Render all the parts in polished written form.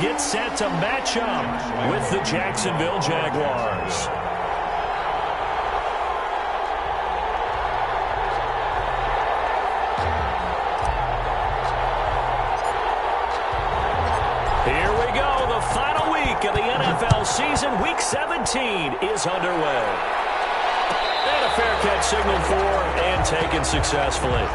get set to match up with the Jacksonville Jaguars. Here we go. The final week of the NFL season. Week 17 is underway. And a fair catch signaled for and taken successfully.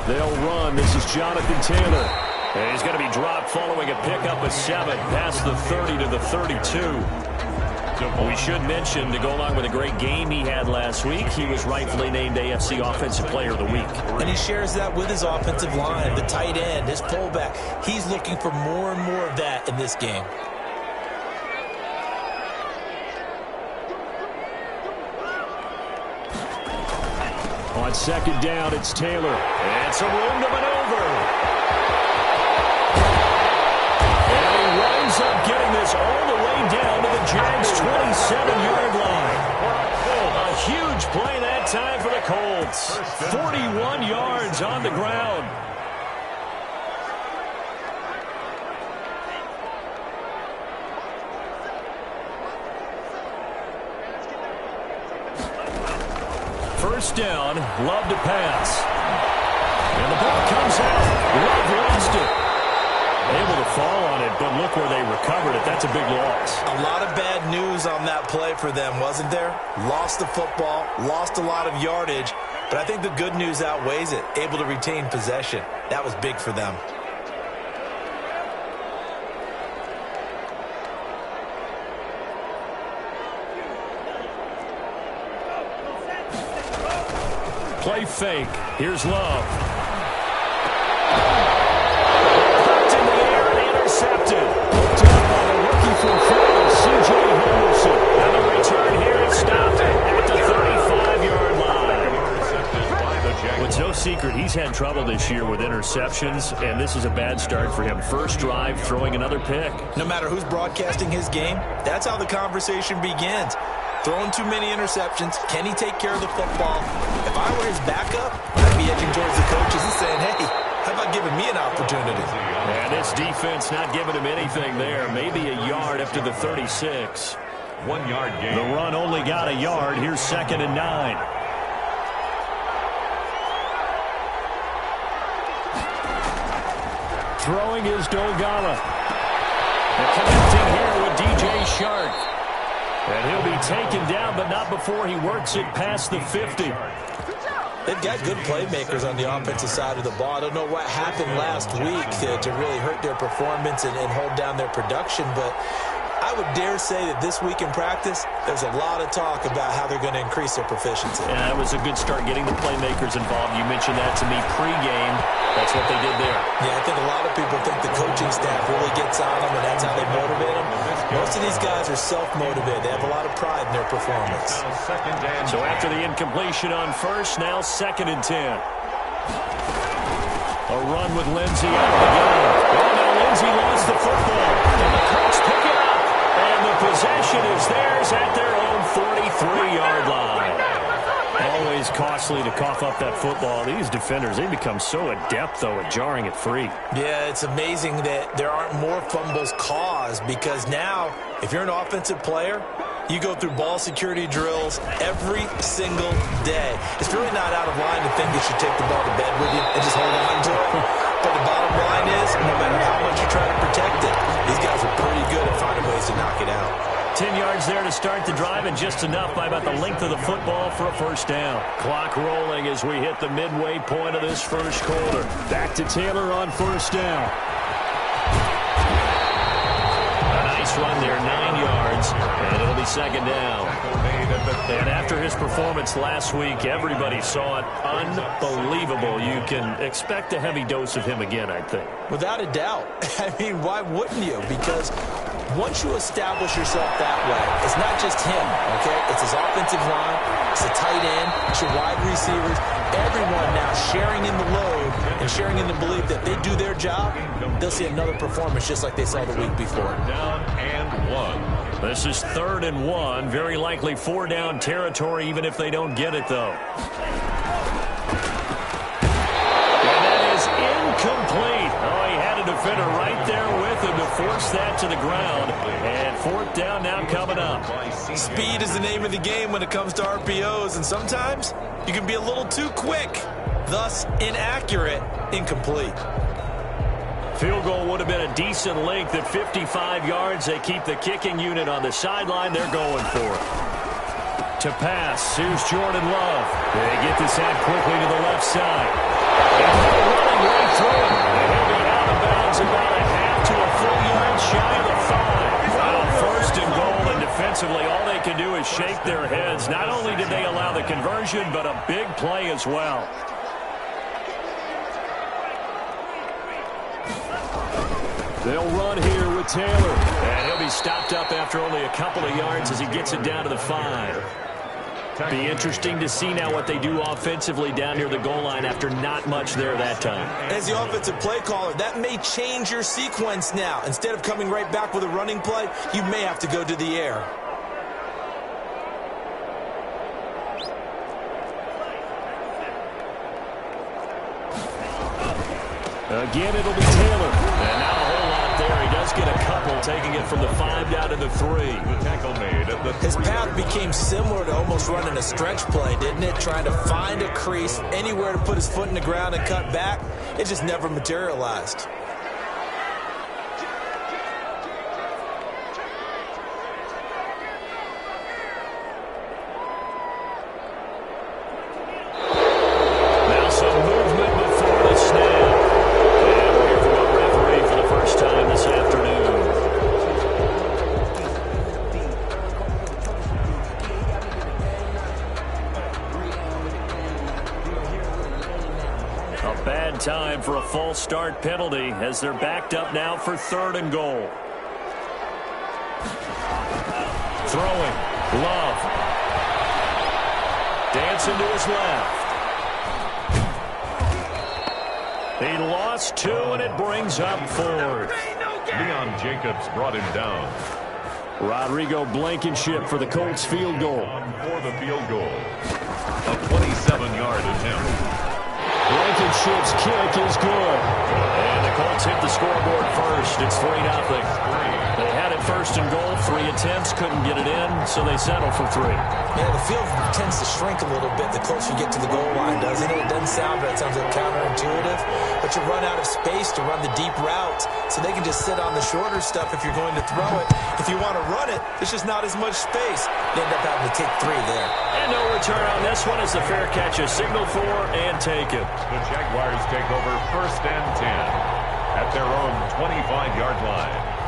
They'll run. This is Jonathan Taylor. And he's going to be dropped following a pickup of 7 past the 30 to the 32. We should mention, to go along with a great game he had last week, he was rightfully named AFC Offensive Player of the Week. And he shares that with his offensive line, the tight end, his fullback. He's looking for more and more of that in this game. On second down, it's Taylor. And some room to maneuver. And he winds up getting this all the way down to the Jags' 27-yard line. A huge play that time for the Colts. 41 yards on the ground. First down, Love to pass. And the ball comes out. Love lost it. Able to fall on it, but look where they recovered it. That's a big loss. A lot of bad news on that play for them, wasn't there? Lost the football, lost a lot of yardage, but I think the good news outweighs it. Able to retain possession. That was big for them. Play fake. Here's Love. In the air and intercepted. Picked up by the rookie from Florida, C.J. Henderson. And the return here is stopped at the 35-yard line. Well, it's no secret he's had trouble this year with interceptions, and this is a bad start for him. First drive, throwing another pick. No matter who's broadcasting his game, that's how the conversation begins. Throwing too many interceptions. Can he take care of the football? If I were his backup, I'd be edging towards the coaches and saying, hey, how about giving me an opportunity? And this defense not giving him anything there. Maybe a yard up to the 36. 1 yard gain. The run only got a yard. Here's 2nd and 9. Throwing is Dolgala. And connecting here with DJ Shark. And he'll be taken down, but not before he works it past the 50. They've got good playmakers on the offensive side of the ball. I don't know what happened last week to really hurt their performance and hold down their production, but I would dare say that this week in practice, there's a lot of talk about how they're going to increase their proficiency. Yeah, it was a good start getting the playmakers involved. You mentioned that to me pregame. That's what they did there. Yeah, I think a lot of people think the coaching staff really gets on them, and that's how they motivate them. Most of these guys are self-motivated. They have a lot of pride in their performance. So after the incompletion on first, now 2nd and 10. A run with Lindsey out of the gun. Oh, now Lindsey lost the football. And the Colts pick it up. And the possession is theirs at their own 43-yard line. Always costly to cough up that football. These defenders, they become so adept, though, at jarring it free. Yeah, it's amazing that there aren't more fumbles caused, because now, if you're an offensive player, you go through ball security drills every single day. It's really not out of line to think that you take the ball to bed with you and just hold on to it. But the bottom line is, no matter how much you try to protect it, these guys are pretty good at finding ways to knock it out. 10 yards there to start the drive, and just enough by about the length of the football for a first down. Clock rolling as we hit the midway point of this first quarter. Back to Taylor on first down. A nice run there, 9 yards, and it'll be 2nd down. And after his performance last week. Everybody saw it. Unbelievable. You can expect a heavy dose of him again, I think. Without a doubt. I mean, why wouldn't you? Because once you establish yourself that way, it's not just him, okay? It's his offensive line, it's the tight end, it's your wide receivers, everyone now sharing in the load and sharing in the belief that they do their job, they'll see another performance just like they saw the week before. Down and 1. This is 3rd and 1. Very likely 4-down territory, even if they don't get it, though. And that is incomplete. Oh, he had a defender right there with him to force that to the ground. And 4th down now coming up. Speed is the name of the game when it comes to RPOs, and sometimes you can be a little too quick, thus inaccurate, incomplete. Field goal would have been a decent length at 55 yards. They keep the kicking unit on the sideline. They're going for it. To pass, here's Jordan Love. They get this out quickly to the left side. And they're running right through it. And he'll be out of bounds about a half to a full yard shy of the 5. Well, 1st and goal, and defensively, all they can do is shake their heads. Not only did they allow the conversion, but a big play as well. They'll run here with Taylor. And he'll be stopped up after only a couple of yards as he gets it down to the 5. Be interesting to see now what they do offensively down near the goal line after not much there that time. As the offensive play caller, that may change your sequence now. Instead of coming right back with a running play, you may have to go to the air. Again, it'll be Taylor. And not a whole lot there. He does get a couple, taking it from the 5 down to the 3. The tackle made at the 3. His path became similar to almost running a stretch play, didn't it? Trying to find a crease, anywhere to put his foot in the ground and cut back. It just never materialized. Time for a false start penalty as they're backed up now for 3rd and goal. Throwing. Love. Dancing to his left. He lost 2, and it brings up 4th. Leon Jacobs brought him down. Rodrigo Blankenship for the Colts field goal. For the field goal. A 27-yard attempt. Blankenship's kick is good. And the Colts hit the scoreboard first. It's 3-0. They had it 1st and goal. 3 attempts, couldn't get it in, so they settle for 3. Yeah, the field tends to shrink a little bit the closer you get to the goal line, doesn't it? It doesn't sound bad. It sounds a little counterintuitive. But you run out of space to run the deep routes, so they can just sit on the shorter stuff if you're going to throw it. If you want to run it, there's just not as much space. You end up having to take 3 there. And no return on this one as the fair catch is signaled for and taken. The Jaguars take over 1st and 10 at their own 25-yard line.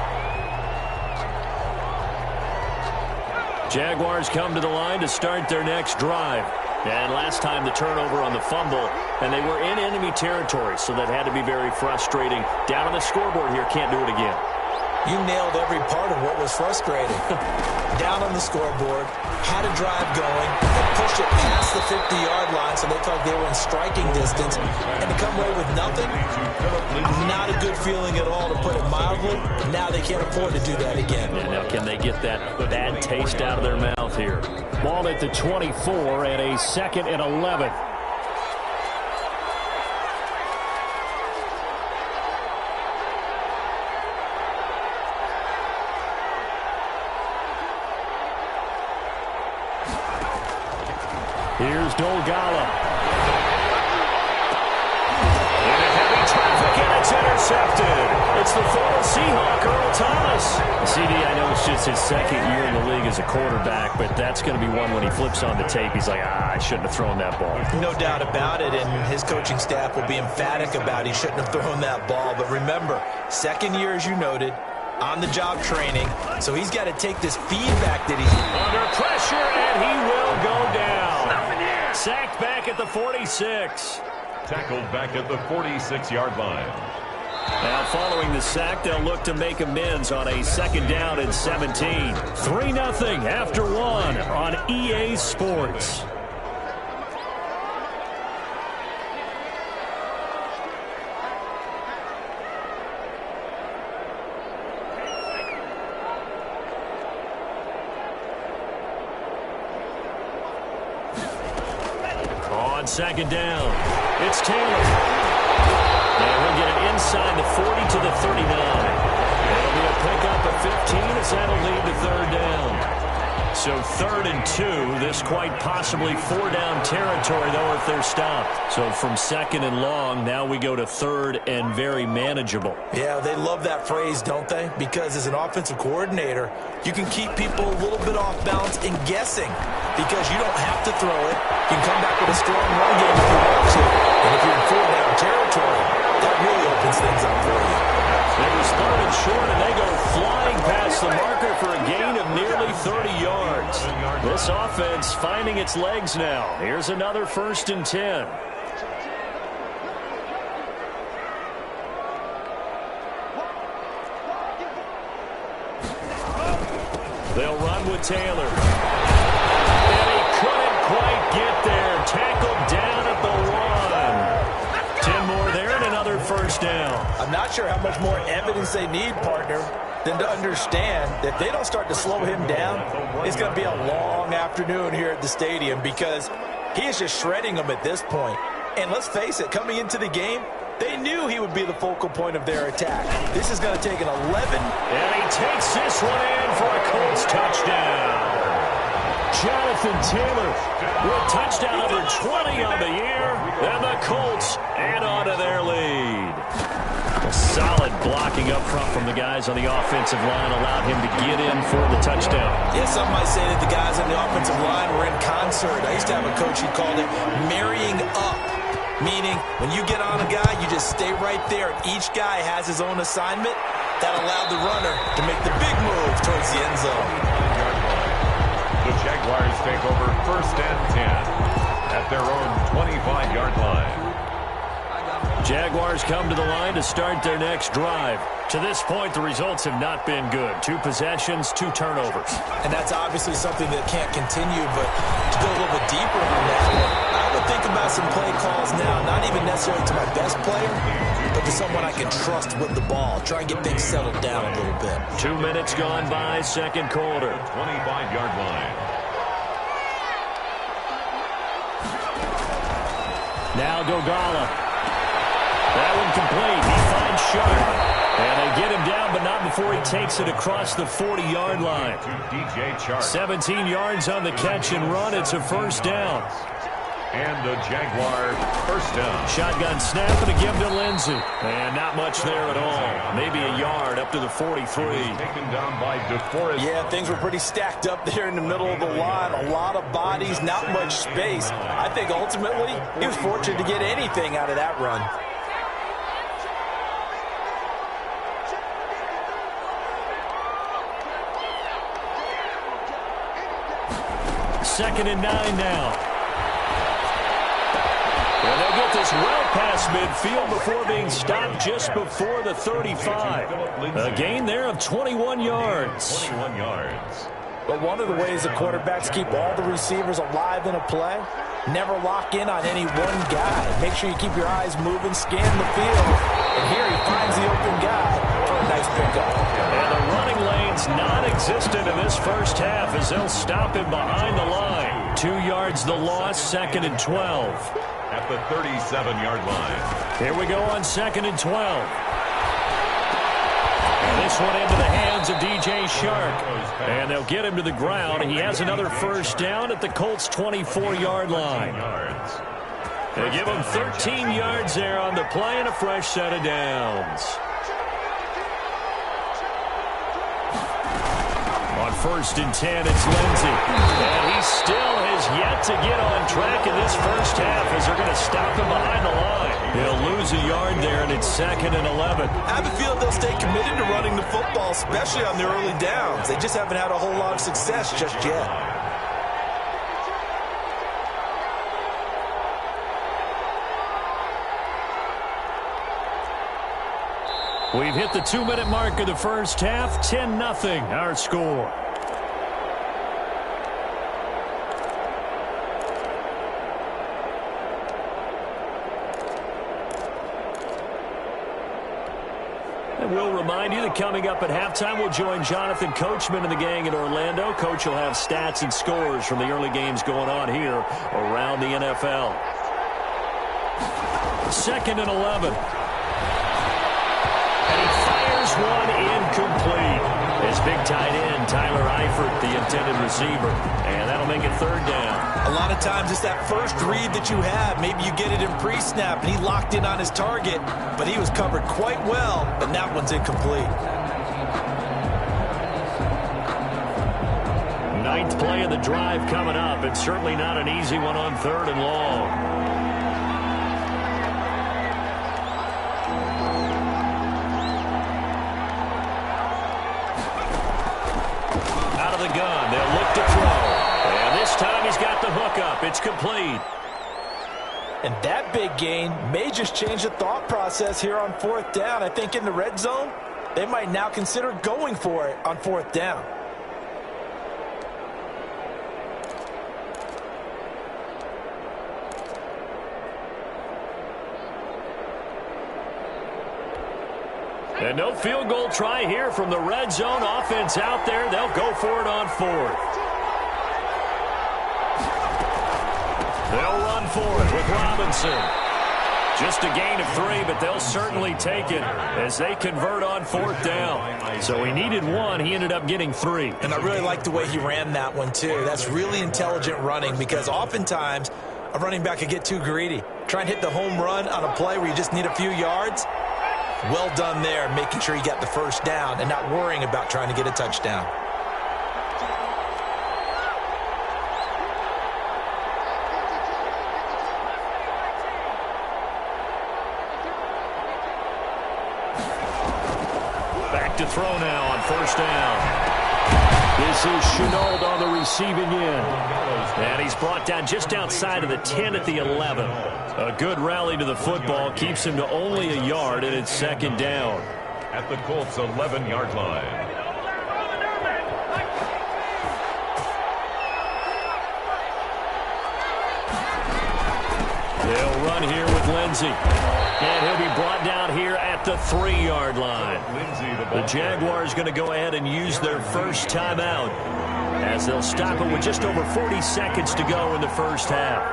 Jaguars come to the line to start their next drive. And last time the turnover on the fumble, and they were in enemy territory, so that had to be very frustrating. Down on the scoreboard here, can't do it again. You nailed every part of what was frustrating. Down on the scoreboard, had a drive going, and pushed it past the 50-yard line, so they felt they were in striking distance, and to come away with nothing, not a good feeling at all, to put it mildly. Now they can't afford to do that again. And now can they get that bad taste out of their mouth here? Ball at the 24 and a 2nd and 11. Here's Dolgala. Into heavy traffic, and it's intercepted. It's the former Seahawk, Earl Thomas. CD, I know it's just his 2nd year in the league as a quarterback, but that's going to be one when he flips on the tape. He's like, I shouldn't have thrown that ball. No doubt about it, and his coaching staff will be emphatic about he shouldn't have thrown that ball. But remember, 2nd year, as you noted, on-the-job training, so he's got to take this feedback that he's under pressure, and he will go down. at the 46. Tackled back at the 46-yard line. Now following the sack, they'll look to make amends on a 2nd down and 17. 3-0 after 1 on EA Sports. On 2nd down, it's Taylor. And we'll get it inside the 40 to the 39. It'll be a pickup of 15 as that'll lead to 3rd down. So 3rd and 2, this quite possibly 4-down territory, though, if they're stopped. So from 2nd and long, now we go to 3rd and very manageable. Yeah, they love that phrase, don't they? Because as an offensive coordinator, you can keep people a little bit off balance and guessing because you don't have to throw it. You can come back with a strong run game if you want to. And if you're in 4-down territory, that really opens things up for you. It was 3rd and short, and they go flying past the marker for a gain of nearly 30 yards. This offense finding its legs now. Here's another 1st and 10. They'll run with Taylor. And he couldn't quite get there. Tackled down at the 1. 10 more there and another 1st down. I'm not sure how much more evidence they need, partner, than to understand that if they don't start to slow him down, it's going to be a long afternoon here at the stadium because he is just shredding them at this point. And let's face it, coming into the game, they knew he would be the focal point of their attack. This is going to take an 11. And he takes this one in for a Colts touchdown. Jonathan Taylor with touchdown number 20 on the year. And the Colts add on to their lead. A solid blocking up front from the guys on the offensive line allowed him to get in for the touchdown. Yeah, some might say that the guys on the offensive line were in concert. I used to have a coach who called it marrying up, meaning when you get on a guy, you just stay right there. Each guy has his own assignment. That allowed the runner to make the big move towards the end zone. The Jaguars take over 1st and 10 at their own 25-yard line. Jaguars come to the line to start their next drive. To this point, the results have not been good. 2 possessions, 2 turnovers. And that's obviously something that can't continue, but to go a little bit deeper on that, I would think about some play calls now, not even necessarily to my best player, but to someone I can trust with the ball. Try and get things settled down a little bit. 2 minutes gone by, 2nd quarter. 25-yard line. Now Gogala. That one complete. He finds Sharp. And they get him down, but not before he takes it across the 40-yard line. 17 yards on the catch and run. It's a 1st down. And the Jaguar 1st down. Shotgun snap and a give to Lindsey. And not much there at all. Maybe a yard up to the 43. Taken down by DeForest. Yeah, things were pretty stacked up there in the middle of the line. A lot of bodies, not much space. I think ultimately he was fortunate to get anything out of that run. 2nd and 9 now. And they'll get this well past midfield before being stopped just before the 35. A gain there of 21 yards. 21 yards. But one of the ways the quarterbacks keep all the receivers alive in a play, never lock in on any one guy. Make sure you keep your eyes moving, scan the field. And here he finds the open guy for a nice pickup. And the running lane's non-existent in this 1st half as they'll stop him behind the line. 2 yards the loss, 2nd and 12. At the 37-yard line. Here we go on 2nd and 12. This one into the hands of DJ Shark. And they'll get him to the ground. He has another 1st down at the Colts' 24-yard line. They give him 13 yards there on the play and a fresh set of downs. On 1st and 10, it's Lindsey. And he still has yet to get on track in this 1st half as they're going to stop him behind the line. He'll lose a yard there, and it's 2nd and 11. I have a feeling they'll stay committed to running the football, especially on the early downs. They just haven't had a whole lot of success just yet. We've hit the 2-minute mark of the first half. 10-0 our score. And we'll remind you that coming up at halftime, we'll join Jonathan Coachman and the gang in Orlando. Coach will have stats and scores from the early games going on here around the NFL. 2nd and 11. And he fires one incomplete. His big tight end, Tyler Eifert, the intended receiver. And that'll make it 3rd down. A lot of times it's that first read that you have. Maybe you get it in pre-snap, and he locked in on his target, but he was covered quite well, and that one's incomplete. 9th play of the drive coming up. It's certainly not an easy one on 3rd and long. Out of the gun, they'll look to throw. And this time he's got the hook up. It's complete. And that big gain may just change the thought process here on 4th down. I think in the red zone, they might now consider going for it on 4th down. And no field goal try here from the red zone. Offense out there. They'll go for it on 4th. They'll run for it with Robinson. Just a gain of 3, but they'll certainly take it as they convert on 4th down. So he needed 1. He ended up getting 3. And I really like the way he ran that one, too. That's really intelligent running because oftentimes a running back could get too greedy. Try and hit the home run on a play where you just need a few yards. Well done there, making sure he got the 1st down and not worrying about trying to get a touchdown. Back to throw now on 1st down. This is Chenault on the receiving end. And he's brought down just outside of the 10 at the 11. A good rally to the football keeps him to only a yard, and it's 2nd down. At the Colts' 11-yard line. They'll run here with Lindsey. And he'll be brought down here at the 3-yard line. The Jaguars going to go ahead and use their first timeout as they'll stop it with just over 40 seconds to go in the first half.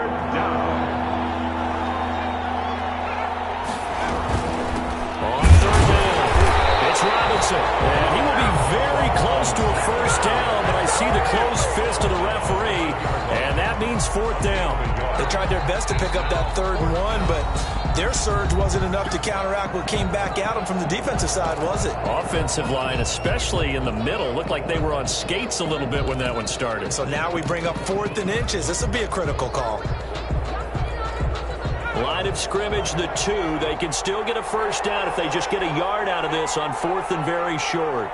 On 3rd down, it's Robinson. And he will be very close to a 1st down, but I see the closed fist of the referee, and that means 4th down. They tried their best to pick up that 3rd and 1, but their surge wasn't enough to counteract what came back at them from the defensive side, was it? Offensive line, especially in the middle, looked like they were on skates a little bit when that one started. So now we bring up 4th and inches. This will be a critical call. Line of scrimmage, the 2. They can still get a 1st down if they just get a yard out of this on 4th and very short.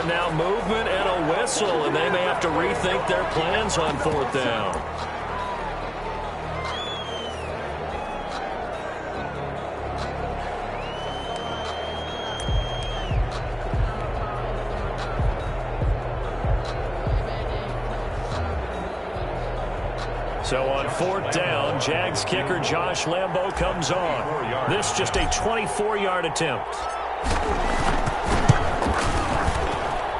Now movement and a whistle, and they may have to rethink their plans on 4th down. So on 4th down, Jags kicker Josh Lambo comes on. This just a 24-yard attempt.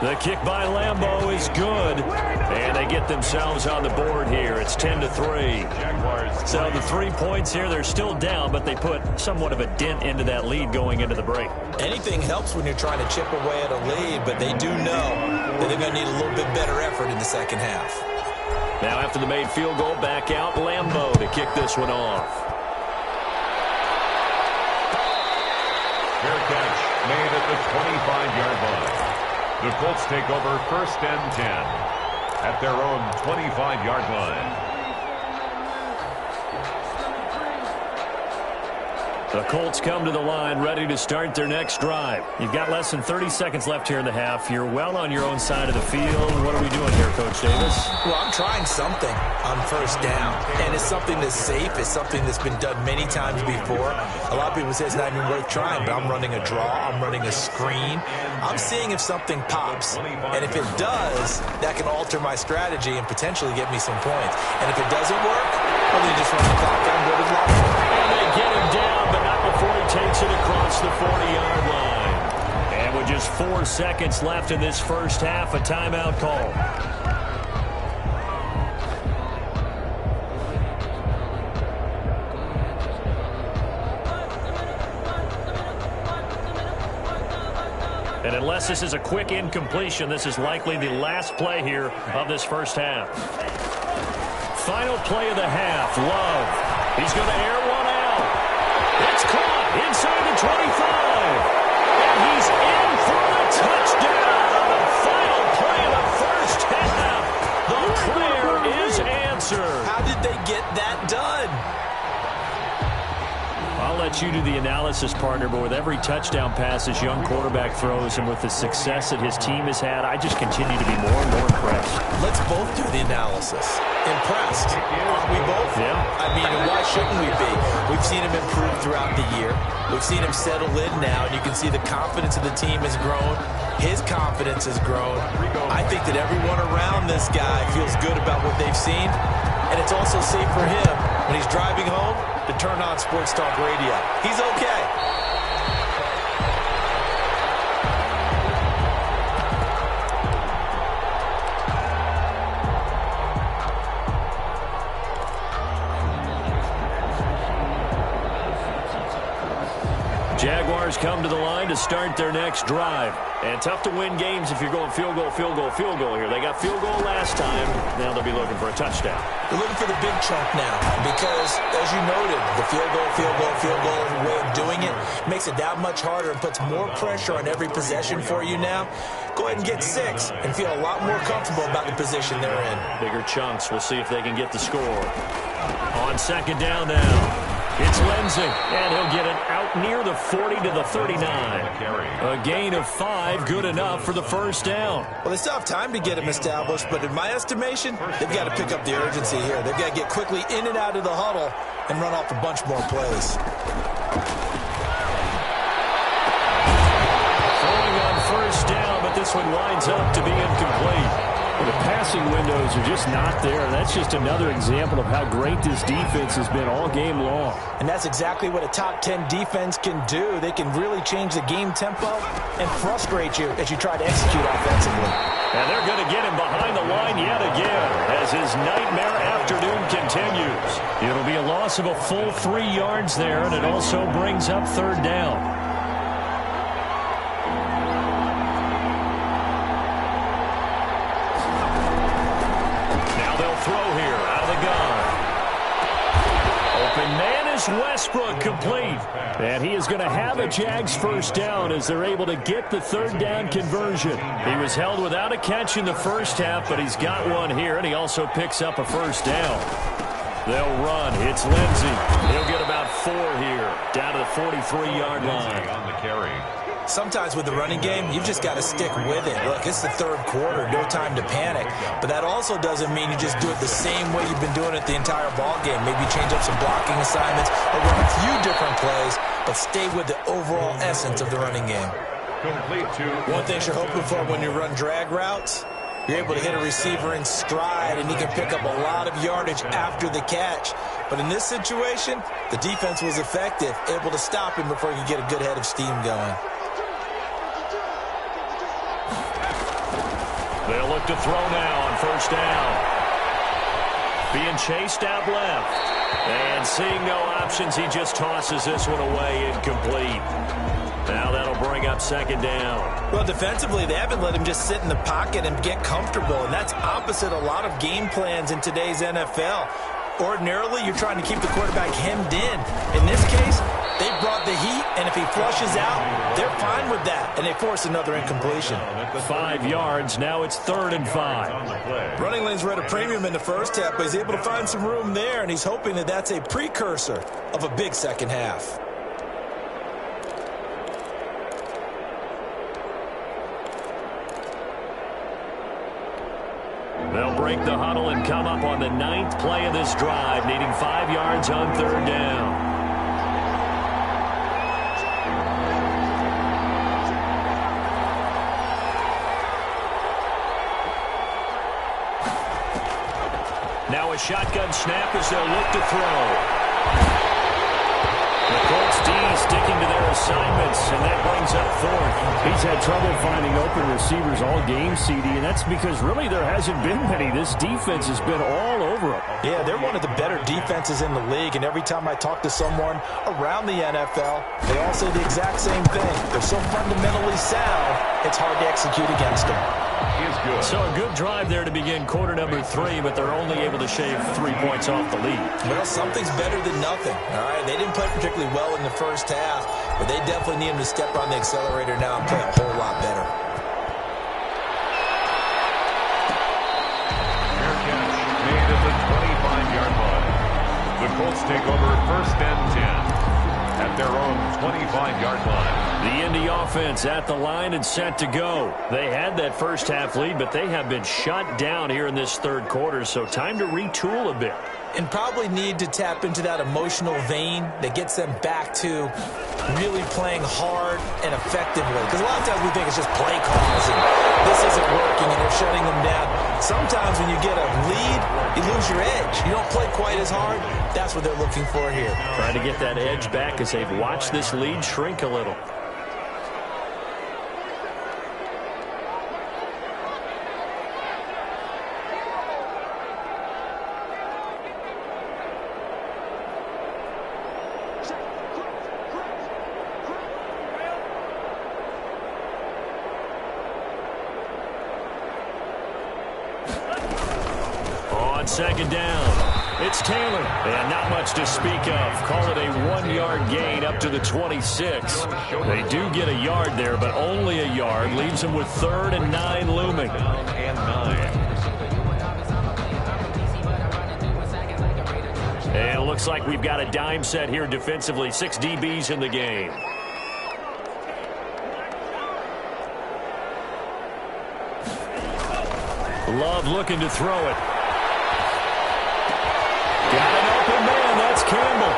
The kick by Lambo is good, and they get themselves on the board here. It's 10-3. So the 3 points here, they're still down, but they put somewhat of a dent into that lead going into the break. Anything helps when you're trying to chip away at a lead, but they do know that they're going to need a little bit better effort in the 2nd half. Now after the made field goal, back out Lambo to kick this one off. Fair catch made at the 25-yard line. The Colts take over 1st and 10 at their own 25-yard line. The Colts come to the line ready to start their next drive. You've got less than 30 seconds left here in the half. You're well on your own side of the field. What are we doing here, Coach Davis? Well, I'm trying something on first down, and it's something that's safe. It's something that's been done many times before. A lot of people say it's not even worth trying, but I'm running a draw. I'm running a screen. I'm seeing if something pops, and if it does, that can alter my strategy and potentially get me some points. And if it doesn't work, well, then you just run the clock down, go to the line. And they get him down, but not before he takes it across the 40-yard line. And with just 4 seconds left in this first half, a timeout call. And unless this is a quick incompletion, this is likely the last play here of this first half. Final play of the half, Love. He's going to air one out. It's caught inside the 25. And he's in for the touchdown on the final play of the first half. The prayer is answered. How did they get that done? I'll let you do the analysis, partner, but with every touchdown pass this young quarterback throws and with the success that his team has had, I just continue to be more and more impressed. Let's both do the analysis. Impressed. Aren't we both? Yeah. I mean, why shouldn't we be? We've seen him improve throughout the year. We've seen him settle in now, and you can see the confidence of the team has grown. His confidence has grown. I think that everyone around this guy feels good about what they've seen, and it's also safe for him when he's driving home to turn on Sports Talk Radio. He's okay. Jaguars come to the line to start their next drive. And tough to win games if you're going field goal, field goal, field goal here. They got field goal last time. Now they'll be looking for a touchdown. They're looking for the big chunk now because, as you noted, the field goal way of doing it makes it that much harder and puts more pressure on every possession for you now. Go ahead and get 6 and feel a lot more comfortable about the position they're in. Bigger chunks. We'll see if they can get the score. On second down now. It's Lindsey, and he'll get it out near the 40 to the 39. A gain of 5, good enough for the first down. Well, they still have time to get him established, but in my estimation, they've got to pick up the urgency here. They've got to get quickly in and out of the huddle and run off a bunch more plays. Throwing on first down, but this one winds up to be incomplete. Well, the passing windows are just not there. That's just another example of how great this defense has been all game long. And that's exactly what a top 10 defense can do. They can really change the game tempo and frustrate you as you try to execute offensively. And they're going to get him behind the line yet again as his nightmare afternoon continues. It'll be a loss of a full 3 yards there, and it also brings up third down. Westbrook complete. And he is going to have a Jags first down as they're able to get the third down conversion. He was held without a catch in the first half, but he's got one here, and he also picks up a first down. They'll run. It's Lindsey. He'll get about 4 here, down to the 43-yard line. On the carry. Sometimes with the running game, you've just got to stick with it. Look, it's the third quarter, no time to panic. But that also doesn't mean you just do it the same way you've been doing it the entire ball game. Maybe change up some blocking assignments or run a few different plays, but stay with the overall essence of the running game. Complete to one thing you're hoping for when you run drag routes, you're able to hit a receiver in stride, and he can pick up a lot of yardage after the catch. But in this situation, the defense was effective, able to stop him before he could get a good head of steam going. They'll look to throw now on first down. Being chased out left. And seeing no options, he just tosses this one away, incomplete. Now that'll bring up second down. Well, defensively, they haven't let him just sit in the pocket and get comfortable, and that's opposite a lot of game plans in today's NFL. Ordinarily, you're trying to keep the quarterback hemmed in. In this case, they brought the heat, and if he flushes out, they're fine with that, and they force another incompletion. 5 yards, now it's 3rd and 5. Running lanes were at a premium in the first half, but he's able to find some room there, and he's hoping that that's a precursor of a big second half. They'll break the huddle and come up on the 9th play of this drive, needing 5 yards on 3rd down. Now a shotgun snap as they'll look to throw. The Colts D sticking to their assignments, and that brings up 4th. He's had trouble finding open receivers all game, CD, and that's because really there hasn't been many. This defense has been all over them. Yeah, they're one of the better defenses in the league, and every time I talk to someone around the NFL, they all say the exact same thing. They're so fundamentally sound, it's hard to execute against them. Good. So a good drive there to begin quarter number 3, but they're only able to shave 3 points off the lead. Well, something's better than nothing, all right? They didn't play particularly well in the first half, but they definitely need them to step on the accelerator now and play a whole lot better. Fair catch made at the 25-yard line. The Colts take over 1st and 10 at their own 25-yard line. The Indy offense at the line and set to go. They had that first half lead, but they have been shut down here in this 3rd quarter, so time to retool a bit. And probably need to tap into that emotional vein that gets them back to really playing hard and effectively. Because a lot of times we think it's just play calls and this isn't working and they're shutting them down. Sometimes when you get a lead, you lose your edge. You don't play quite as hard. That's what they're looking for here. Trying to get that edge back as they've watched this lead shrink a little. On 2nd down, it's Taylor. And not much to speak of. Call it a 1-yard gain up to the 26. They do get a yard there, but only a yard. Leaves them with 3rd and 9 looming. And 9. And it looks like we've got a dime set here defensively. 6 DBs in the game. Love looking to throw it. Got an open man. That's Campbell.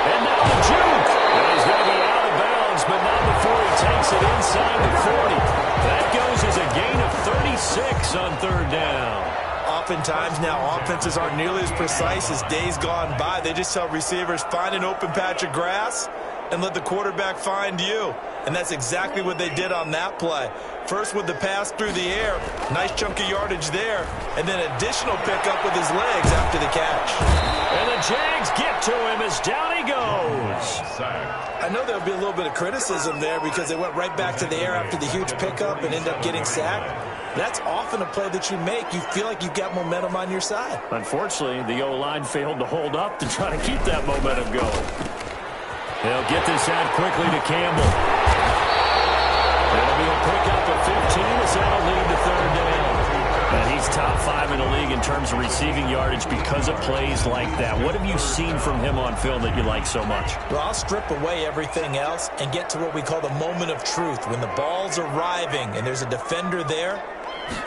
And now the juke. And he's going to be out of bounds, but not before he takes it inside the 40. That goes as a gain of 36 on 3rd down. Oftentimes now offenses aren't nearly as precise as days gone by. They just tell receivers, find an open patch of grass and let the quarterback find you. And that's exactly what they did on that play. First with the pass through the air, nice chunk of yardage there, and then additional pickup with his legs after the catch. And the Jags get to him as down he goes. I know there'll be a little bit of criticism there because they went right back to the air after the huge pickup and end up getting sacked. That's often a play that you make. You feel like you've got momentum on your side. Unfortunately, the O-line failed to hold up to try to keep that momentum going. They'll get this out quickly to Campbell. It'll be a pickup of 15 as that'll lead to 3rd down. And he's top 5 in the league in terms of receiving yardage because of plays like that. What have you seen from him on film that you like so much? Well, I'll strip away everything else and get to what we call the moment of truth. When the ball's arriving and there's a defender there,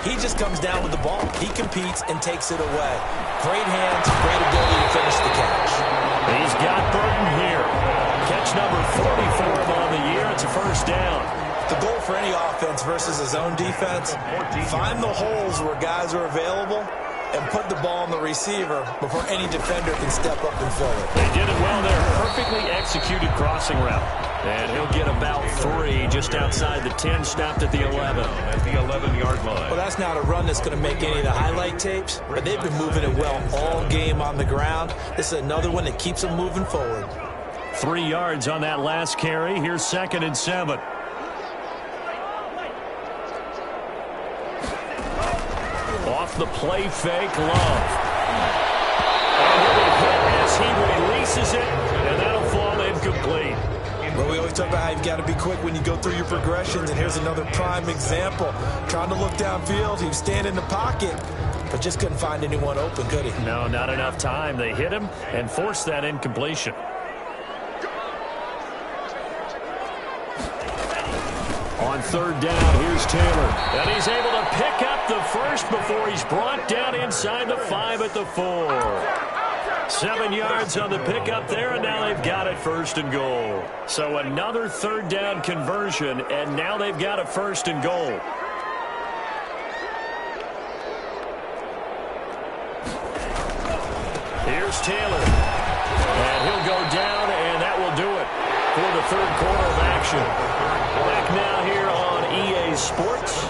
he just comes down with the ball. He competes and takes it away. Great hands, great ability to finish the catch. He's got Burton here. Catch number 40 for him on the year. It's a 1st down. The goal for any offense versus his own defense, find the holes where guys are available and put the ball on the receiver before any defender can step up and fill it. They did it well there. Perfectly executed crossing route. And he'll get about 3 just outside the 10, stopped at the 11. At the 11-yard line. Well, that's not a run that's going to make any of the highlight tapes, but they've been moving it well all game on the ground. This is another one that keeps them moving forward. 3 yards on that last carry. Here's 2nd and 7. Off the play fake, Love. And he'll be hit as he releases it, and that'll fall incomplete. Well, we always talk about how you've got to be quick when you go through your progressions, and here's another prime example. Trying to look downfield, he was standing in the pocket, but just couldn't find anyone open, could he? No, not enough time. They hit him and forced that incompletion. On 3rd down, here's Taylor. And he's able to pick up the first before he's brought down inside the 5 at the 4. 7 yards on the pickup there, and now they've got it 1st and goal. So another 3rd down conversion, and now they've got a 1st and goal. Here's Taylor. And he'll go down, and that will do it for the 3rd quarter of action. Back now here on EA Sports.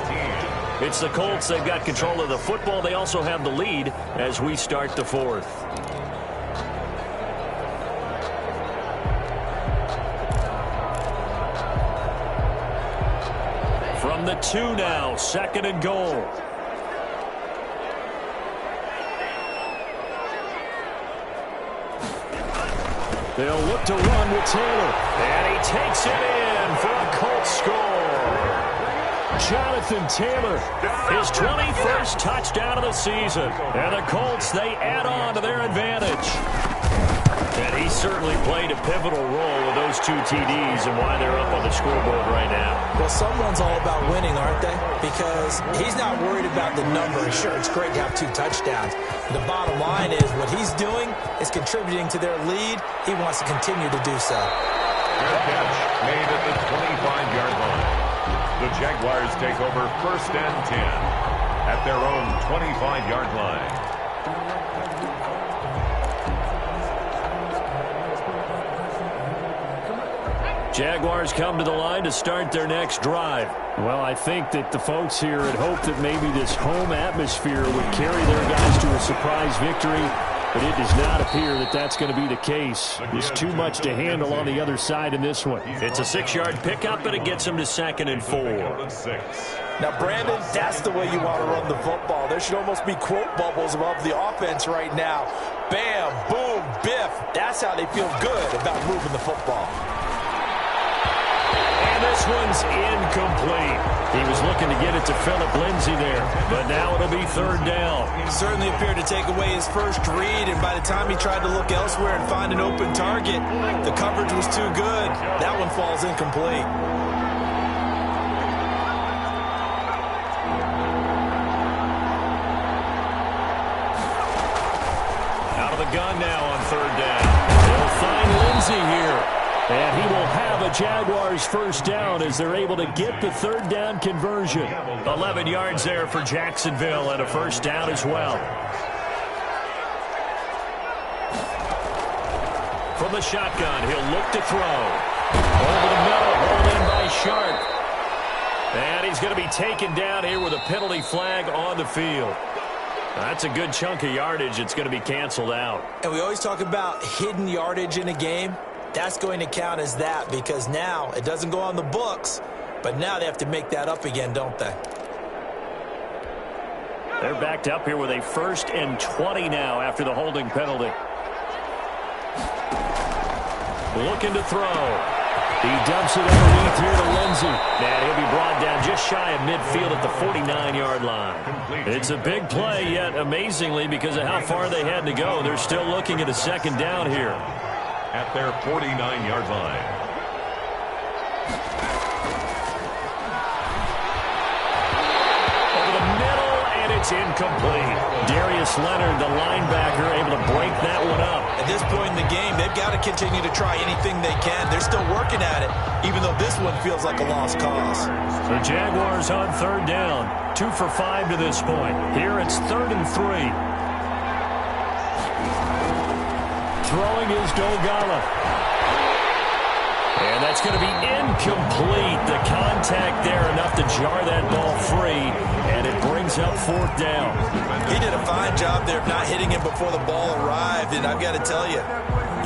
It's the Colts. They've got control of the football. They also have the lead as we start the 4th. From the 2 now, 2nd and goal. They'll look to run with Taylor. And he takes it in for a Colts score. Jonathan Taylor, his 21st touchdown of the season. And the Colts, they add on to their advantage. And he certainly played a pivotal role with those 2 TDs and why they're up on the scoreboard right now. Well, someone's all about winning, aren't they? Because he's not worried about the number. Sure, it's great to have 2 touchdowns. The bottom line is what he's doing is contributing to their lead. He wants to continue to do so. Fair catch made at the 25-yard line. The Jaguars take over 1st and 10 at their own 25-yard line. Jaguars come to the line to start their next drive. Well, I think that the folks here had hoped that maybe this home atmosphere would carry their guys to a surprise victory, but it does not appear that that's going to be the case. There's too much to handle on the other side in this one. It's a 6-yard pickup, and it gets them to 2nd and 4. Now, Brandon, that's the way you want to run the football. There should almost be quote bubbles above the offense right now. Bam, boom, biff. That's how they feel good about moving the football. And this one's incomplete. He was looking to get it to Phillip Lindsay there, but now it'll be 3rd down. Certainly appeared to take away his first read, and by the time he tried to look elsewhere and find an open target, the coverage was too good. That one falls incomplete. Out of the gun now on 3rd down. They'll find Lindsay here. And he will have a Jaguars 1st down as they're able to get the 3rd down conversion. 11 yards there for Jacksonville and a 1st down as well. From the shotgun, he'll look to throw. Over the middle, hauled in by Sharp. And he's going to be taken down here with a penalty flag on the field. That's a good chunk of yardage. It's going to be canceled out. And we always talk about hidden yardage in a game. That's going to count as that because now it doesn't go on the books, but now they have to make that up again, don't they? They're backed up here with a 1st and 20 now after the holding penalty. Looking to throw. He dumps it underneath here to Lindsay. And he'll be brought down just shy of midfield at the 49-yard line. It's a big play, yet amazingly, because of how far they had to go, they're still looking at a 2nd down here. At their 49-yard line. Over the middle, and it's incomplete. Darius Leonard, the linebacker, able to break that one up. At this point in the game, they've got to continue to try anything they can. They're still working at it, even though this one feels like a lost cause. The Jaguars on 3rd down. 2 for 5 to this point. Here it's 3rd and 3. Throwing is Dogala. And that's going to be incomplete. The contact there enough to jar that ball free, and it brings up 4th down. He did a fine job there of not hitting him before the ball arrived, and I've got to tell you,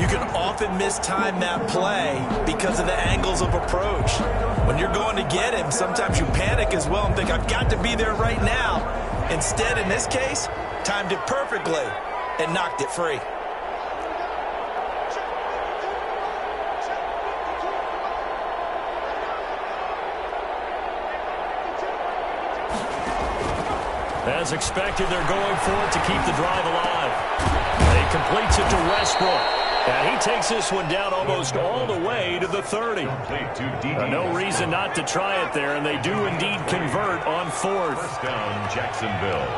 you can often mistime that play because of the angles of approach. When you're going to get him, sometimes you panic as well and think, I've got to be there right now. Instead, in this case, timed it perfectly and knocked it free. As expected, they're going for it to keep the drive alive. He completes it to Westbrook. And he takes this one down almost all the way to the 30. No reason not to try it there, and they do indeed convert on fourth. First down, Jacksonville.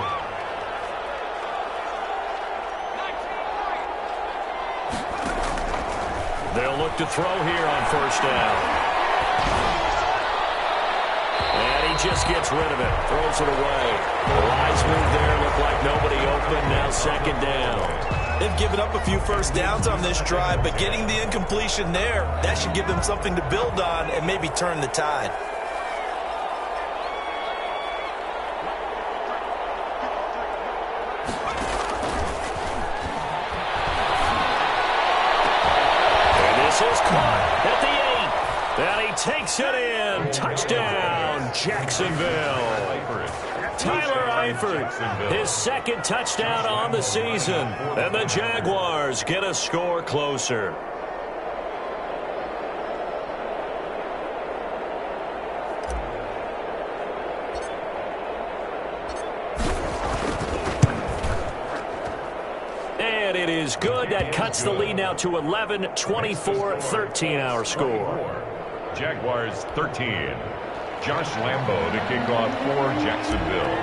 They'll look to throw here on first down. And he just gets rid of it, throws it away. The wise move there, looked like nobody open, now second down. They've given up a few first downs on this drive, but getting the incompletion there, that should give them something to build on and maybe turn the tide. And this is caught at the 8. And he takes it in. Touchdown, Jacksonville. Tyler Eifert, his second touchdown on the season. And the Jaguars get a score closer. And it is good. That cuts the lead now to 11, 24-13 our score. Jaguars 13. Josh Lambo to kick off for Jacksonville.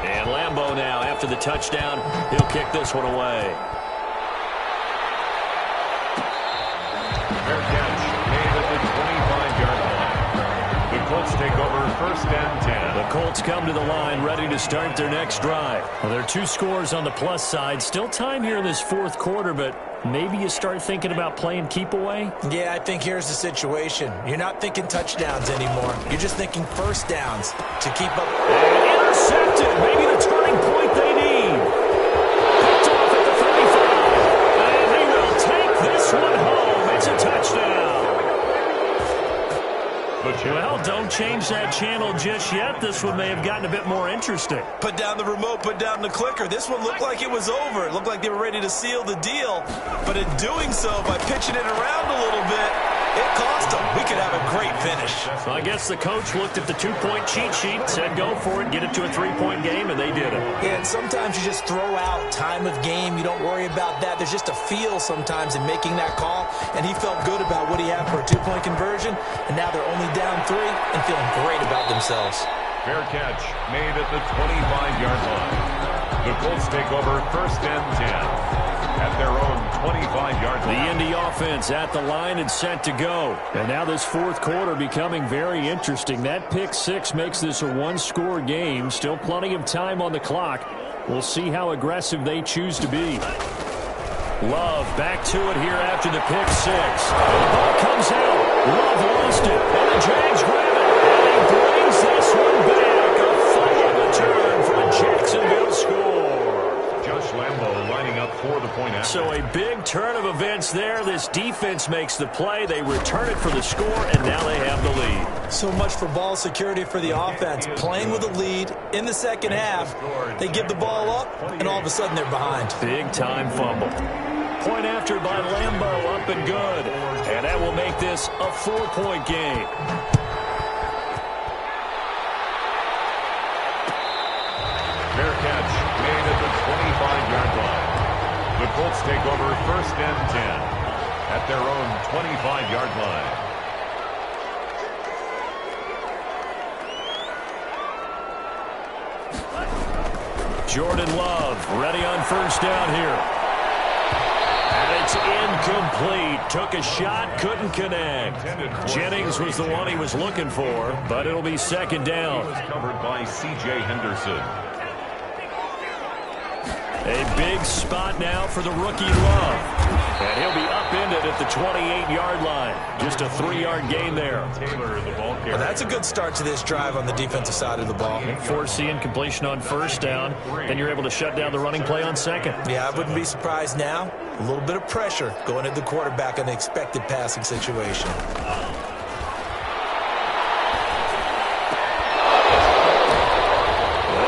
And Lambo now, after the touchdown, he'll kick this one away. Fair catch made at the 25-yard line. The Colts take over first and 10. The Colts come to the line ready to start their next drive. Well, there are 2 scores on the plus side. Still time here in this fourth quarter, but maybe you start thinking about playing keep away? Yeah, I think here's the situation. You're not thinking touchdowns anymore. You're just thinking first downs to keep up. And intercepted. Maybe the turning point they need. Picked off at the 35. And he will take this one home. It's a touchdown. Well, don't change that channel just yet. This one may have gotten a bit more interesting. Put down the remote, put down the clicker. This one looked like it was over. It looked like they were ready to seal the deal. But in doing so, by pitching it around a little bit, it cost them. We could have a great finish. So I guess the coach looked at the 2-point cheat sheet, said go for it, get it to a 3-point game, and they did it. Yeah, and sometimes you just throw out time of game. You don't worry about that. There's just a feel sometimes in making that call, and he felt good about what he had for a 2-point conversion, and now they're only down 3 and feeling great about themselves. Fair catch made at the 25-yard line. The Colts take over first and 10 at their own 25-yard line. The Indy offense at the line and set to go. And now this fourth quarter becoming very interesting. That pick 6 makes this a 1-score game. Still plenty of time on the clock. We'll see how aggressive they choose to be. Love back to it here after the pick 6. The ball comes out. Love lost it. And the Jags grab it. And he brings this one back. A fumble return for a Jacksonville score. Josh Lambo lining up for the point after. So a big turn of events there. This defense makes the play. They return it for the score, and now they have the lead. So much for ball security for the offense. Playing with a lead in the second half. They give the ball up, and all of a sudden they're behind. Big-time fumble. Point after by Lambo, up and good. And that will make this a 4-point game. Fair catch made at the 25-yard line. The Colts take over first and 10 at their own 25-yard line. Jordan Love ready on first down here. And it's incomplete. Took a shot, couldn't connect. Jennings was the one he was looking for, but it'll be second down. Covered by C.J. Henderson. A big spot now for the rookie Love. And he'll be upended at the 28-yard line. Just a 3-yard gain there. Taylor, the ball carrier. Well, that's a good start to this drive on the defensive side of the ball. Force the incompletion on first down, and you're able to shut down the running play on second. Yeah, I wouldn't be surprised now. A little bit of pressure going at the quarterback in the expected passing situation.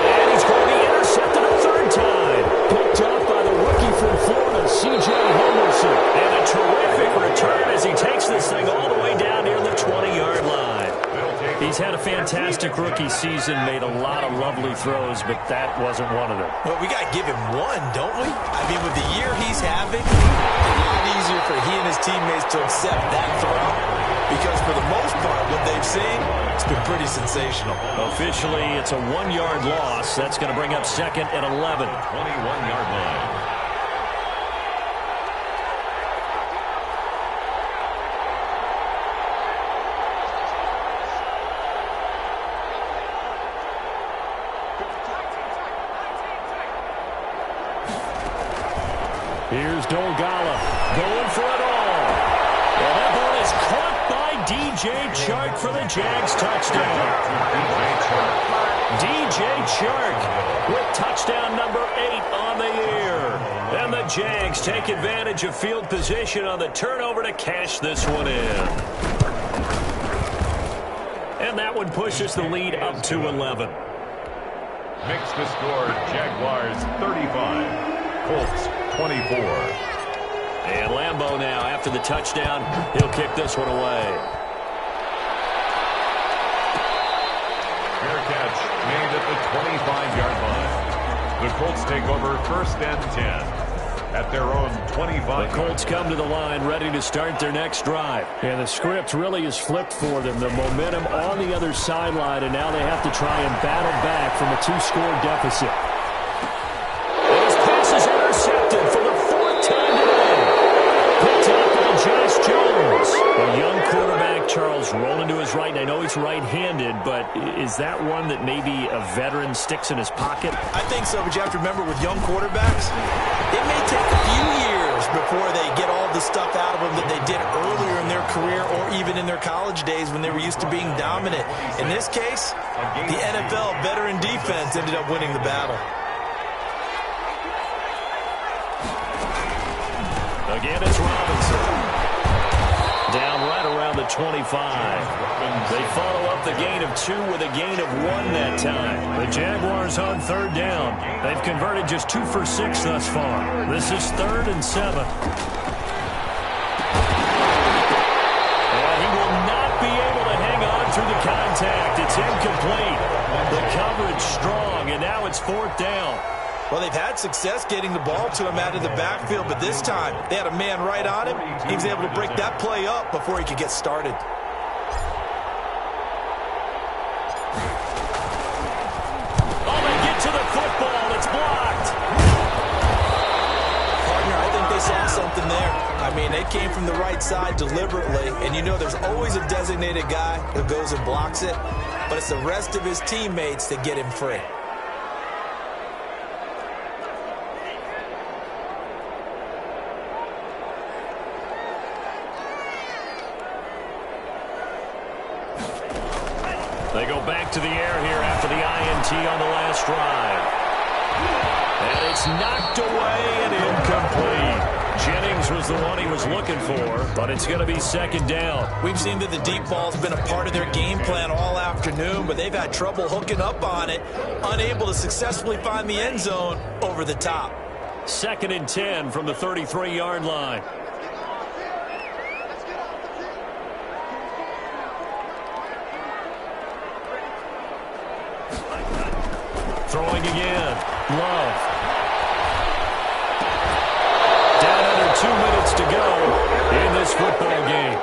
And he's going to be intercepted a third time. Picked off by the rookie from Florida, C.J. Henderson. And a terrific return as he takes this thing all the way down near the 20-yard line. He's had a fantastic fantastic rookie season, made a lot of lovely throws, but that wasn't one of them. Well, we got to give him one, don't we? I mean, with the year he's having, it's a lot easier for he and his teammates to accept that throw because for the most part, what they've seen, it's been pretty sensational. Officially, it's a 1-yard loss. That's going to bring up second and 11. 21-yard line. Here's Dolgala going for it all. And that ball is caught by DJ Chark for the Jags touchdown. DJ Chark with touchdown number 8 on the year. And the Jags take advantage of field position on the turnover to cash this one in. And that one pushes the lead up to 11. Makes the score Jaguars 35. Colts 24. And Lambeau now, after the touchdown, he'll kick this one away. Fair catch made at the 25-yard line. The Colts take over first and 10 at their own 25. The Colts come to the line ready to start their next drive. And the script really is flipped for them. The momentum on the other sideline, and now they have to try and battle back from a 2-score deficit. Intercepted for the 4th time today. Picked up by Josh Jones. A young quarterback, Charles, rolling to his right. And I know he's right-handed, but is that one that maybe a veteran sticks in his pocket? I think so, but you have to remember with young quarterbacks, it may take a few years before they get all the stuff out of them that they did earlier in their career or even in their college days when they were used to being dominant. In this case, the NFL veteran defense ended up winning the battle. Again, it's Robinson. Down right around the 25. They follow up the gain of 2 with a gain of 1 that time. The Jaguars on 3rd down. They've converted just 2 for 6 thus far. This is 3rd and 7. And he will not be able to hang on through the contact. It's incomplete. The coverage strong, and now it's 4th down. Well, they've had success getting the ball to him out of the backfield, but this time they had a man right on him. He was able to break that play up before he could get started. Oh, they get to the football. It's blocked. Partner, I think they saw something there. I mean, they came from the right side deliberately, and you know there's always a designated guy who goes and blocks it, but it's the rest of his teammates that get him free. They go back to the air here after the INT on the last drive. And it's knocked away and incomplete. Jennings was the one he was looking for, but it's going to be 2nd down. We've seen that the deep ball's been a part of their game plan all afternoon, but they've had trouble hooking up on it, unable to successfully find the end zone over the top. 2nd and 10 from the 33-yard line. Throwing again. Love. Down under 2 minutes to go in this football game.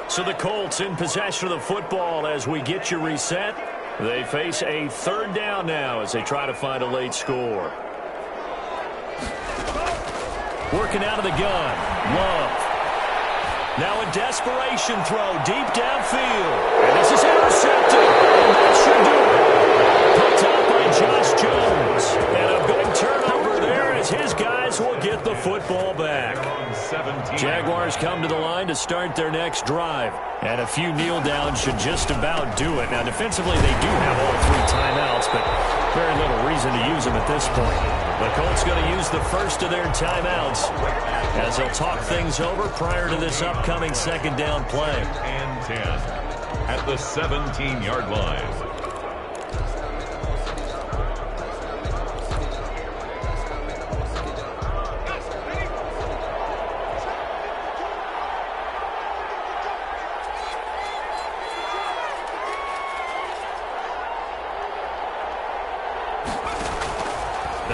So the Colts in possession of the football as we get you reset. They face a 3rd down now as they try to find a late score. Working out of the gun. Love. Now a desperation throw deep downfield. And this is intercepted. And that should do it. Picked up by Josh Jones. And a big turnover there as his guys will get the football back. Jaguars come to the line to start their next drive. And a few kneel downs should just about do it. Now defensively they do have all 3 timeouts, but very little reason to use them at this point. The Colts going to use the first of their timeouts as they'll talk things over prior to this upcoming 2nd down play. And 10 at the 17-yard line.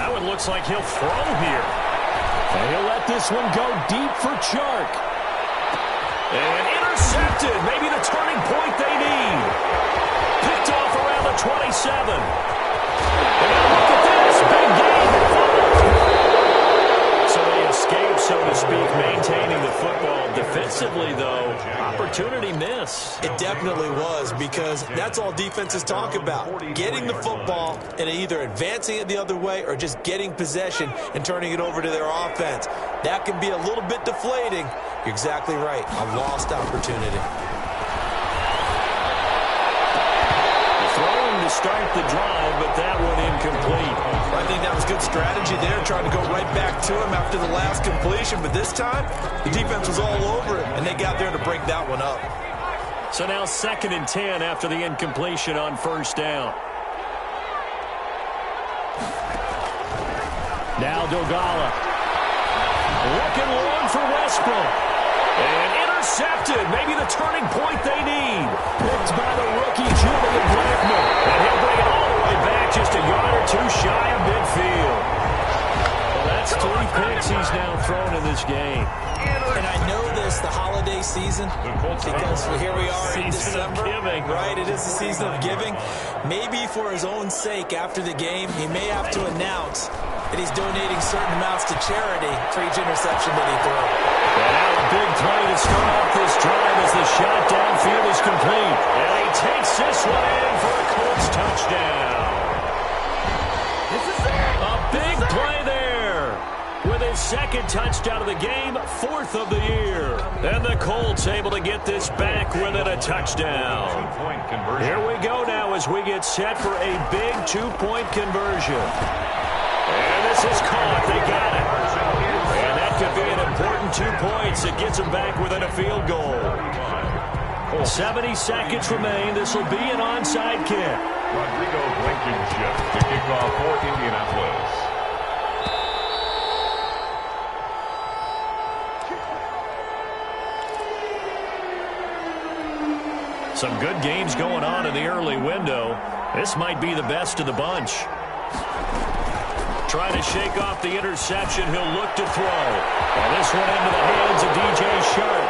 Now it looks like he'll throw here. And he'll let this one go deep for Chark. And intercepted. Maybe the turning point they need. Picked off around the 27. And now look at this. Big game. So they escape, so to speak, maintaining the football. Defensively, though, opportunity miss. It definitely was, because that's all defenses talk about. Getting the football and either advancing it the other way or just getting possession and turning it over to their offense. That can be a little bit deflating. You're exactly right. A lost opportunity. Throwing to start the drive, but that one incomplete. I think that was good strategy there, trying to go right back to him after the last completion. But this time, the defense was all over it, and they got there to break that one up. So now 2nd and 10 after the incompletion on first down. Now Dogala. Looking long for Westbrook. And intercepted. Maybe the turning point they need. Picked by the rookie, Julian Blackmon. And he'll bring it all the way back, just a yard or two shy of midfield. Well, that's 3 picks he's now thrown in this game. And I know this, the holiday season, because here we are in December. Right, it is the season of giving. Maybe for his own sake, after the game, he may have to announce that he's donating certain amounts to charity for each interception that he throws. And now a big play to start off this drive as the shot downfield is complete. And he takes this one in for a Colts touchdown. A big play there with his 2nd touchdown of the game, 4th of the year. And the Colts able to get this back within a touchdown. Here we go now as we get set for a big 2-point conversion. And this is caught. They got it. And that could be an important 2 points. It gets them back within a field goal. 70 seconds remain. This will be an onside kick. Rodrigo Blankenship to kick off for Indianapolis. Some good games going on in the early window. This might be the best of the bunch. Trying to shake off the interception. He'll look to throw. And this one into the hands of DJ Chark.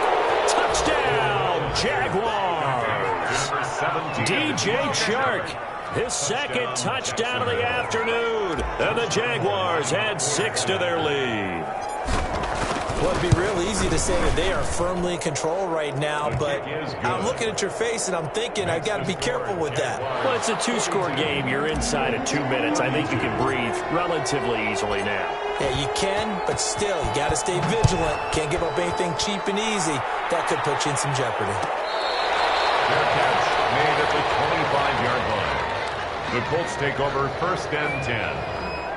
Touchdown, Jaguars. DJ Chark, his 2nd touchdown of the afternoon. And the Jaguars add 6 to their lead. Well, it'd be real easy to say that they are firmly in control right now, but I'm looking at your face and I'm thinking I've got to be careful with that. Well, it's a 2-score game. You're inside of 2 minutes. I think you can breathe relatively easily now. Yeah, you can, but still, you got to stay vigilant. Can't give up anything cheap and easy. That could put you in some jeopardy. Their catch made at the 25-yard line. The Colts take over 1st and 10.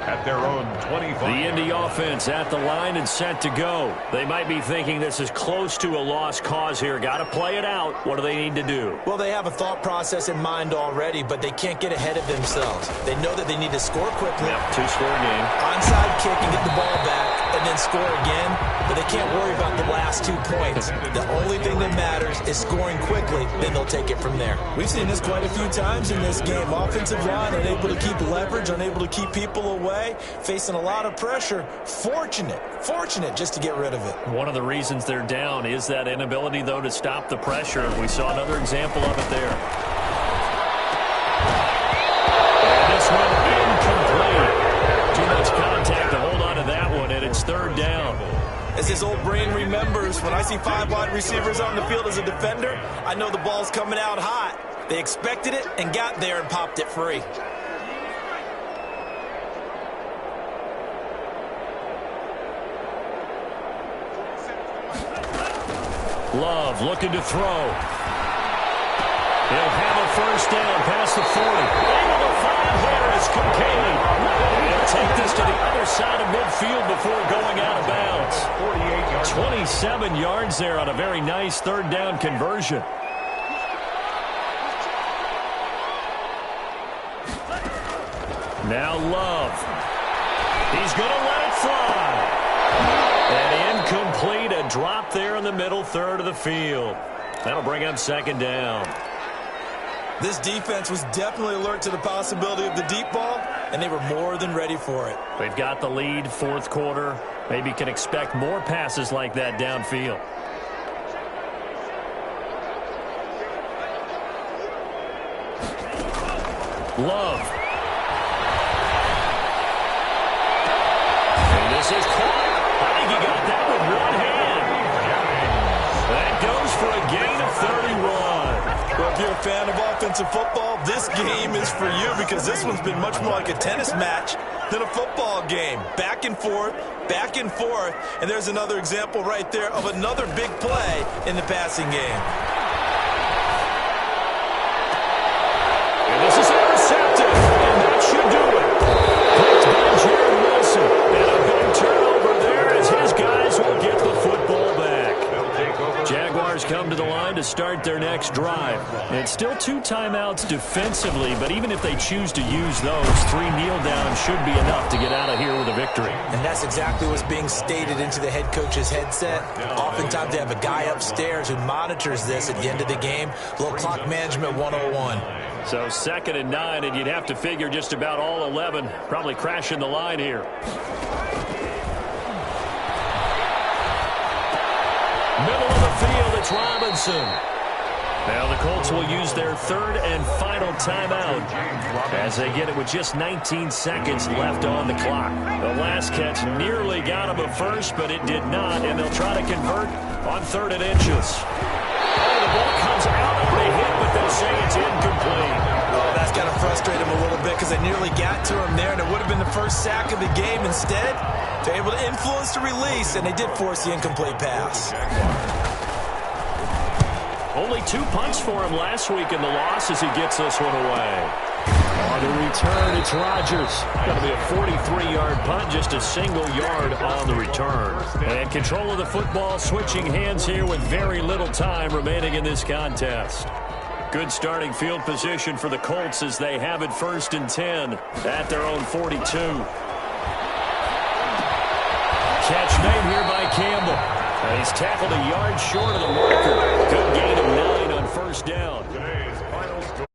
At their own 25. The Indy offense at the line and set to go. They might be thinking this is close to a lost cause here. Got to play it out. What do they need to do? Well, they have a thought process in mind already, but they can't get ahead of themselves. They know that they need to score quickly. Yep, 2-score game. Onside kick and get the ball back and then score again, but they can't worry about the last 2 points. The only thing that matters is scoring quickly, then they'll take it from there. We've seen this quite a few times in this game. Offensive line unable to keep leverage, unable to keep people away, facing a lot of pressure. Fortunate just to get rid of it. One of the reasons they're down is that inability, though, to stop the pressure. We saw another example of it there. And this one incomplete. Too much contact to hold on to that one, and it's 3rd down. As his old brain remembers, when I see 5 wide receivers on the field as a defender, I know the ball's coming out hot. They expected it and got there and popped it free. Love looking to throw. He'll have a 1st down past the 40. Able to find Harris. Kincaid. He'll take this to the other side of midfield before going out of bounds. 27 yards there on a very nice 3rd down conversion. Now Love. He's going to let it fly. And incomplete, a drop there in the middle 3rd of the field. That'll bring up 2nd down. This defense was definitely alert to the possibility of the deep ball, and they were more than ready for it. They've got the lead, fourth quarter. Maybe can expect more passes like that downfield. Love. And this is caught. I think he got that with one hand. That goes for a gain of 31. Well, if you're a fan of offensive football, this game is for you because this one's been much more like a tennis match than a football game. Back and forth, and there's another example right there of another big play in the passing game. And this is intercepted, and that should do it. Picked by Jared Wilson, and a big turnover there as his guys will get the football back. Jaguars come to the line to start their next drive. It's still 2 timeouts defensively, but even if they choose to use those, 3 kneel downs should be enough to get out of here with a victory. And that's exactly what's being stated into the head coach's headset. Oftentimes they have a guy upstairs who monitors this at the end of the game. A little clock management 101. So 2nd and 9, and you'd have to figure just about all 11 probably crashing the line here. Middle of the field, it's Robinson. Now the Colts will use their 3rd and final timeout as they get it with just 19 seconds left on the clock. The last catch nearly got him a first, but it did not, and they'll try to convert on 3rd and inches. Oh, the ball comes out of the hit, but they'll say it's incomplete. Oh, that's got to frustrate him a little bit because they nearly got to him there, and it would have been the first sack of the game. Instead, they're able to influence the release, and they did force the incomplete pass. Only 2 punts for him last week in the loss as he gets this one away. On the return, it's Rodgers. Going to be a 43-yard punt, just a single yard on the return. And control of the football switching hands here with very little time remaining in this contest. Good starting field position for the Colts as they have it 1st and 10 at their own 42. Catch made here by Campbell. And he's tackled a yard short of the marker. Good gain of 9 on 1st down. Today's final score.